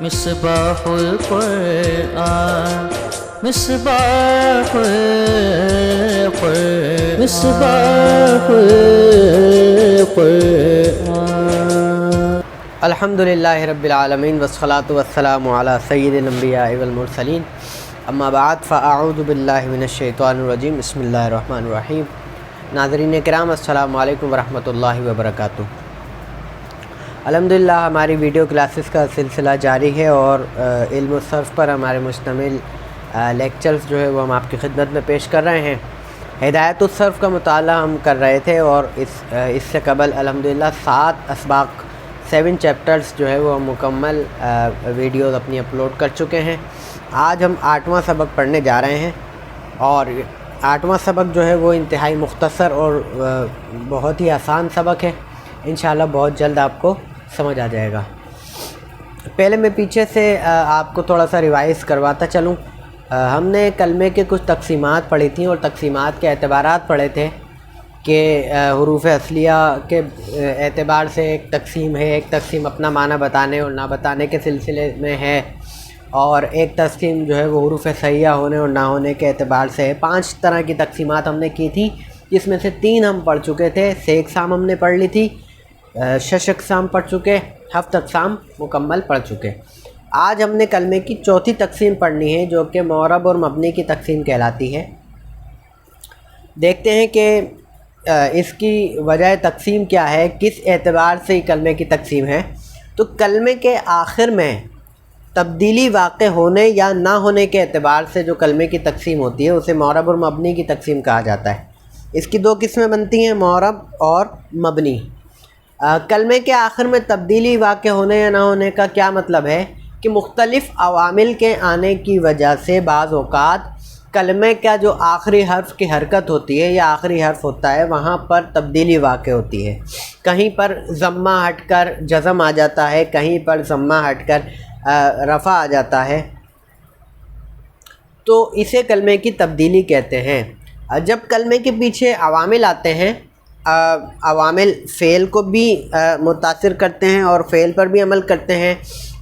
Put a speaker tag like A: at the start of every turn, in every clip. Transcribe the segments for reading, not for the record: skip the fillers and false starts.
A: मिसबाहुल कुरआन मिसबाहुल कुरआन मिसबाहुल कुरआन।
B: अल्हम्दुलिल्लाहि रब्बिल आलमीन वस्सलातु वस्सलामु अला सय्यिदिल अंबिया वल मुरसलीन अम्मा बाद फ़अऊज़ु बिल्लाहि मिनश शैतानिर रजीम बिस्मिल्लाहिर रहमानिर रहीम। नाज़रीन किराम अस्सलामु अलैकुम वरहमतुल्लाहि वबरकातुहू। अल्हम्दुलिल्लाह हमारी वीडियो क्लासेस का सिलसिला जारी है और इल्म सर्फ़ पर हमारे मुश्तमिल लेक्चर्स जो है वो हम आपकी खिदमत में पेश कर रहे हैं। हिदायत सर्फ़ का मुताला हम कर रहे थे और इससे कबल अल्हम्दुलिल्लाह 7 असबाक़ 7 चैप्टर्स जो है वो मुकम्मल वीडियोज़ अपनी अपलोड कर चुके हैं। आज हम 8वां सबक पढ़ने जा रहे हैं और 8वां सबक जो है वो इंतहाई मुख्तसर और बहुत ही आसान सबक है। इंशाअल्लाह बहुत जल्द आपको समझ आ जाएगा। पहले मैं पीछे से आपको थोड़ा सा रिवाइज़ करवाता चलूँ। हमने कलमे के कुछ तक़सीमात पढ़ी थी और तक़सीमात के एतबारात पढ़े थे कि हुरूफ़ असलिया के एतबार से एक तक़सीम है, एक तक़सीम अपना माना बताने और ना बताने के सिलसिले में है और एक तक़सीम जो है वो हुरूफ़ सहिया होने और ना होने के एतबार से है। 5 तरह की तक़सीमात हमने की थी जिसमें से 3 हम पढ़ चुके थे। 6 अक़साम हमने पढ़ ली थी, 6 अक़साम पढ़ चुके, 7 अक़साम मुकम्मल पढ़ चुके। आज हमने कलमे की चौथी तक़सीम पढ़नी है जो कि मुअरब और मबनी की तक़सीम कहलाती है। देखते हैं कि इसकी वजह तक़सीम क्या है, किस एतबार से कलमे की तक़सीम है। तो कलमे के आखिर में तब्दीली वाक़ होने या ना होने के एतबार से जो कलमे की तक़सीम होती है उसे मुअरब और मबनी की तक़सीम कहा जाता है। इसकी 2 किस्में बनती हैं, मुअरब और मबनी। कलमे के आखिर में तब्दीली वाक़ होने या ना होने का क्या मतलब है कि मुख्तलिफ़ अवामिल के आने की वजह से बाज़ औक़ात कलमे का जो आखिरी हर्फ़ की हरकत होती है या आखिरी हर्फ़ होता है वहाँ पर तब्दीली वाक़ होती है। कहीं पर ज़म्मा हटकर जज़म आ जाता है, कहीं पर ज़म्मा हटकर रफ़ा आ जाता है, तो इसे कलमे की तब्दीली कहते हैं। जब कलमे के पीछे अवामिल आते हैं, अवामिल फ़ेल को भी मुतासिर करते हैं और फ़ेल पर भी अमल करते हैं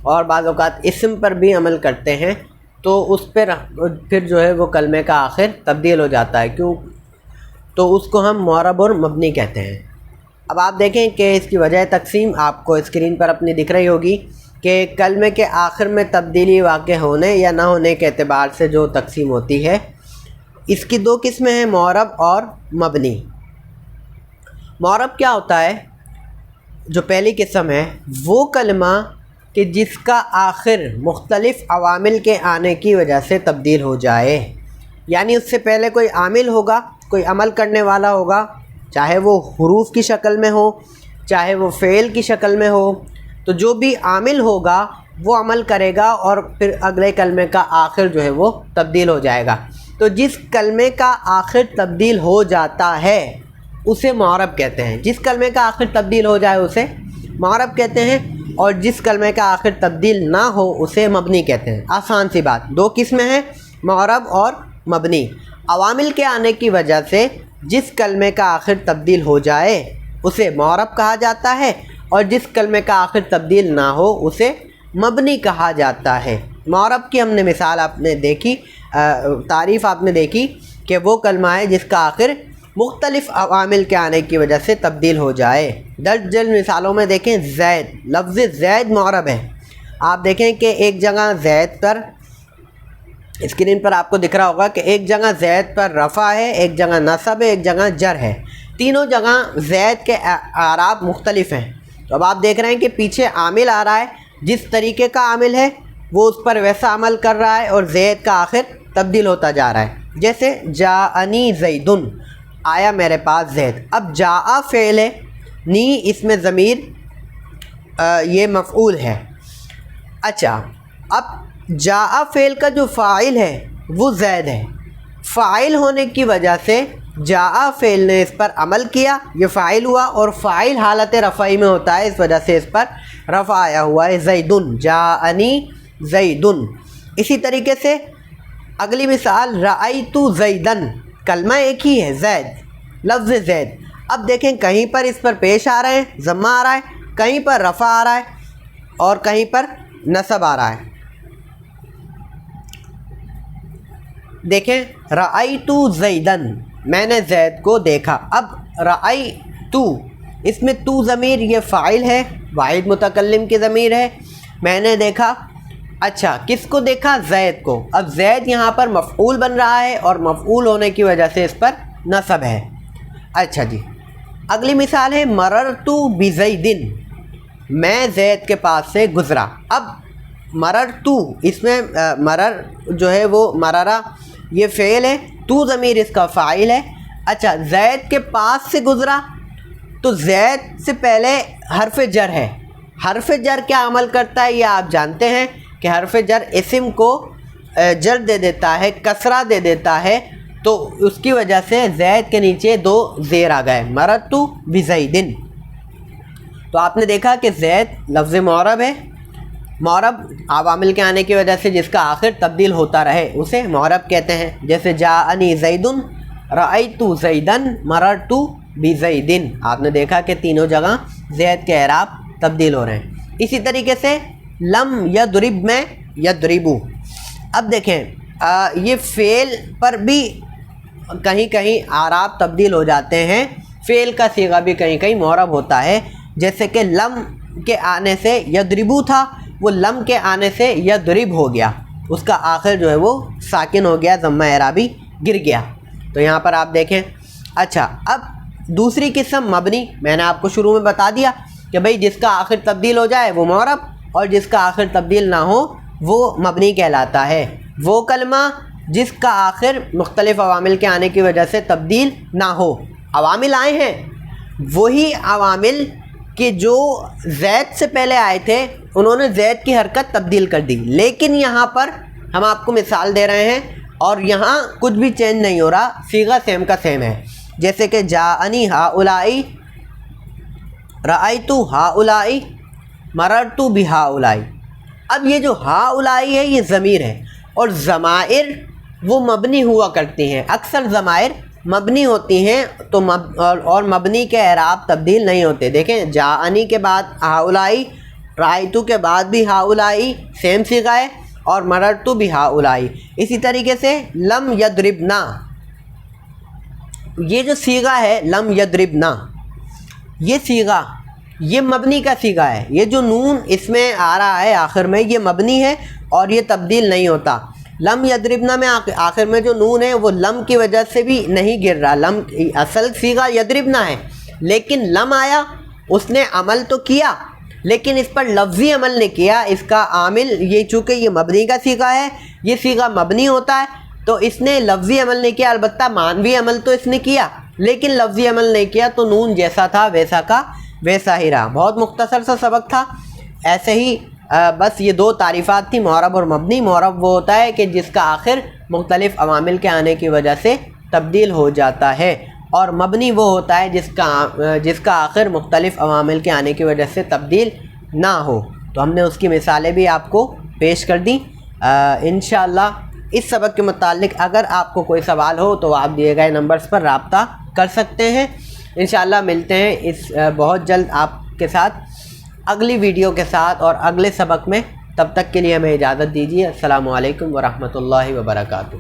B: और बाज़ औक़ात इस्म पर भी अमल करते हैं, तो उस पर फिर जो है वो कलमे का आखिर तब्दील हो जाता है। क्यों? तो उसको हम मुअरब और मबनी कहते हैं। अब आप देखें कि इसकी वजह तक़सीम आपको स्क्रीन पर अपनी दिख रही होगी कि कलमे के आखिर में तब्दीली वाक़ होने या ना होने के एतबार से जो तक़सीम होती है, इसकी 2 किस्में हैं, मुअरब और मबनी। मुअरब क्या होता है? जो पहली किस्म है वो कलमा कि जिसका आखिर मुख्तलिफ़ अवामिल के आने की वजह से तब्दील हो जाए, यानी उससे पहले कोई आमिल होगा, कोई अमल करने वाला होगा, चाहे वो हुरूफ की शक्ल में हो, चाहे वो फ़ेल की शक्ल में हो, तो जो भी आमिल होगा वो अमल करेगा और फिर अगले कलमे का आखिर जो है वो तब्दील हो जाएगा। तो जिस कलमे का आखिर तब्दील हो जाता है उसे मुअरब कहते हैं। जिस कलमे का आखिर तब्दील हो जाए उसे मुअरब कहते हैं और जिस कलमे का आखिर तब्दील ना हो उसे मबनी कहते हैं। आसान सी बात। 2 किस्में हैं, मुअरब और मबनी। अवामिल के आने की वजह से जिस कलमे का आखिर तब्दील हो जाए उसे मुअरब कहा जाता है और जिस कलमे का आखिर तब्दील ना हो उसे मबनी कहा जाता है। मुअरब की हमने मिसाल आपने देखी, तारीफ़ आपने देखी कि वो कलमा है जिसका आखिर मुख्तलिफ़ अवामिल के आने की वजह से तब्दील हो जाए। दर्ज मिसालों में देखें, ज़ैद, लफ्ज़ ज़ैद मुअरब है। आप देखें कि एक जगह ज़ैद पर, स्क्रीन पर आपको दिख रहा होगा कि एक जगह ज़ैद पर रफ़ा है, एक जगह नसब है, एक जगह जर है। तीनों जगह ज़ैद के आराब मुख्तलिफ़ हैं। तो अब आप देख रहे हैं कि पीछे आमिल आ रहा है, जिस तरीके का आमिल है वो उस पर वैसा अमल कर रहा है और ज़ैद का आखिर तब्दील होता जा रहा है। जैसे जाअनी ज़ैदुन, आया मेरे पास ज़ैद। अब जाआ फ़ेल है, नी इसमें ज़मीर ये मफ़ऊल है। अच्छा, अब जाआ फ़ेल का जो फ़ाइल है वो ज़ैद है। फ़ाइल होने की वजह से जाआ फ़ेल ने इस पर अमल किया, ये फ़ाइल हुआ और फ़ाइल हालत रफ़ई में होता है, इस वजह से इस पर रफ़ा आया हुआ है, ज़ैदुन, जाअनी ज़ैदुन। इसी तरीके से अगली मिसाल, रअयतु ज़ैदन, कलमा एक ही है, ज़ैद, लफ्ज़ ज़ैद। अब देखें कहीं पर इस पर पेश आ रहे हैं, ज़म्मा आ रहा है, कहीं पर रफ़ा आ रहा है और कहीं पर नसब आ रहा है। देखें, रअयतु ज़ैदन, मैंने ज़ैद को देखा। अब रअयतु, इसमें तू ज़मीर ये फ़ाइल है, वाहिद मुतकल्लिम की ज़मीर है। मैंने देखा, अच्छा किसको देखा? ज़ैद को। अब ज़ैद यहाँ पर मफ़ऊल बन रहा है और मफ़ऊल होने की वजह से इस पर नसब है। अच्छा जी, अगली मिसाल है मररतु बिज़ैदिन, मैं ज़ैद के पास से गुज़रा। अब मररतु, इसमें मरर जो है वो मररा ये फ़ेल है, तू ज़मीर इसका फ़ाइल है। अच्छा, ज़ैद के पास से गुज़रा, तो ज़ैद से पहले हर्फ़ जर है। हर्फ़ जर क्या अमल करता है ये आप जानते हैं कि हर्फ़ जर इस्म को जर दे देता है, कसरा दे देता है, तो उसकी वजह से ज़ैद के नीचे दो ज़ेर आ गए, मररतु बिज़ैदिन। तो आपने देखा कि ज़ैद लफ्ज़ मौरब है। मौरब आवामिल के आने की वजह से जिसका आखिर तब्दील होता रहे उसे मौरब कहते हैं। जैसे जाअनी ज़ैदुन, रअयतु ज़ैदन, मररतु बिज़ैदिन। आपने देखा कि तीनों जगह ज़ैद के एराब तब्दील हो रहे हैं। इसी तरीके से लम यदरिब में यदरिबु। अब देखें, ये फ़ेल पर भी कहीं कहीं आराब तब्दील हो जाते हैं। फ़ेल का सीगा भी कहीं कहीं मौरब होता है। जैसे कि लम के आने से यदरिबु था, वो लम के आने से यदरिब हो गया, उसका आखिर जो है वो साकिन हो गया, ज़म्मा एराबी गिर गया। तो यहाँ पर आप देखें। अच्छा, अब दूसरी किस्म मबनी, मैंने आपको शुरू में बता दिया कि भाई जिसका आखिर तब्दील हो जाए वो मौरब और जिसका आखिर तब्दील ना हो वो मबनी कहलाता है। वो कलमा जिसका आखिर मुख्तलिफ़ अवामिल के आने की वजह से तब्दील ना हो। अवामिल आए हैं, वही अवामिल कि जो ज़ैद से पहले आए थे उन्होंने ज़ैद की हरकत तब्दील कर दी, लेकिन यहाँ पर हम आपको मिसाल दे रहे हैं और यहाँ कुछ भी चेंज नहीं हो रहा, सीगा सेम का सेम है। जैसे कि जाअनी हाउलाई, रअयतु हाउलाई, मररतु बिहाउलाई। अब ये जो हाउलाई है ये ज़मीर है और ज़माइर वो मबनी हुआ करती हैं। अक्सर ज़माइर मबनी होती हैं तो और मबनी के एराब तब्दील नहीं होते। देखें, जाअनी के बाद हाउलाई, रअयतु के बाद भी हाउलाई, सेम सीगा है, और मररतु बिहाउलाई। इसी तरीके से लम यदरिबना, ये जो सीगा है लम यदरिबना, ये सीगा ये मबनी का सीगा है। ये जो नून इसमें आ रहा है आखिर में ये मबनी है और ये तब्दील नहीं होता। लम यदरिबना में आखिर में जो नून है वो लम की वजह से भी नहीं गिर रहा। लम असल सीगा यदरिबना है, लेकिन लम आया, उसने अमल तो किया लेकिन इस पर लफ्ज़ी अमल नहीं किया। इसका आमिल ये, चूँकि ये मबनी का सीगा है, ये सीगा मबनी होता है, तो इसने लफ्ज़ी अमल नहीं किया। अलबत्ता मानवी अमल तो इसने किया लेकिन लफ्ज़ी अमल नहीं किया, तो नून जैसा था वैसा का वैसा ही रहा। बहुत मुख्तसर सा सबक था। ऐसे ही बस ये दो तारीफ़ात थी, मौरब और मबनी। मौरब वो होता है कि जिसका आखिर मुख्तलिफ़ अवामिल के आने की वजह से तब्दील हो जाता है, और मबनी वो होता है जिसका आखिर मुख्तलिफ़ अवामिल के आने की वजह से तब्दील ना हो। तो हमने उसकी मिसालें भी आपको पेश कर दी। इंशाअल्लाह इस सबक के मुताल्लिक़ अगर आपको कोई सवाल हो तो आप दिए गए नंबर्स पर रब्ता कर सकते हैं। इंशाअल्लाह मिलते हैं इस बहुत जल्द आपके साथ अगली वीडियो के साथ और अगले सबक में। तब तक के लिए हमें इजाज़त दीजिए। अस्सलामु अलैकुम व रहमतुल्लाहि व बरकातुहू।